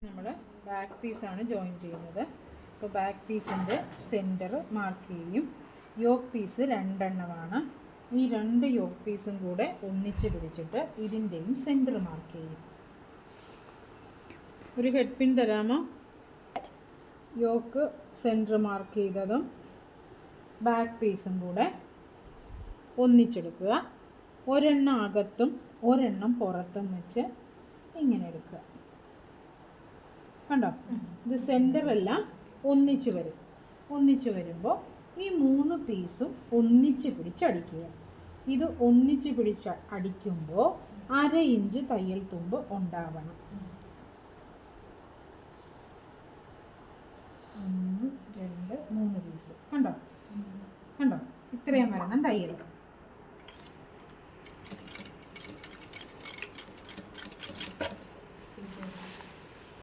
നമ്മൾ ബാക്ക് പീസാണ് ജോയിൻ ചെയ്യുന്നത്. അപ്പോൾ ബാക്ക് പീസിൻ്റെ സെൻറ്റർ മാർക്ക് ചെയ്യും. യോക്ക് പീസ് 2 എണ്ണമാണ്. ഈ 2 യോക്ക് പീസും കൂടെ ഒന്നിച്ച് പിടിച്ചിട്ട് ഇതിൻ്റെയും സെൻറ്റർ മാർക്ക് ചെയ്യും. ഒരു ഹെഡ് പിൻ തരാമോ? യോക്ക് സെൻറ്റർ മാർക്ക് ചെയ്തതും ബാക്ക് പീസും കൂടെ ഒന്നിച്ചെടുക്കുക. ഒരെണ്ണം അകത്തും ഒരെണ്ണം പുറത്തും വെച്ച് ഇങ്ങനെ എടുക്കുക. കണ്ടോ? ഇത് സെൻറ്ററെല്ലാം ഒന്നിച്ച് വരും. ഒന്നിച്ച് വരുമ്പോൾ ഈ 3 പീസും ഒന്നിച്ച് പിടിച്ചടിക്കുക. ഇത് ഒന്നിച്ച് പിടിച്ച് അടിക്കുമ്പോൾ 1/2 ഇഞ്ച് തയ്യൽ തുമ്പ് ഉണ്ടാവണം. 1 2 3 പീസ് കണ്ടോ? ഇത്രയും വരണം തയ്യൽ.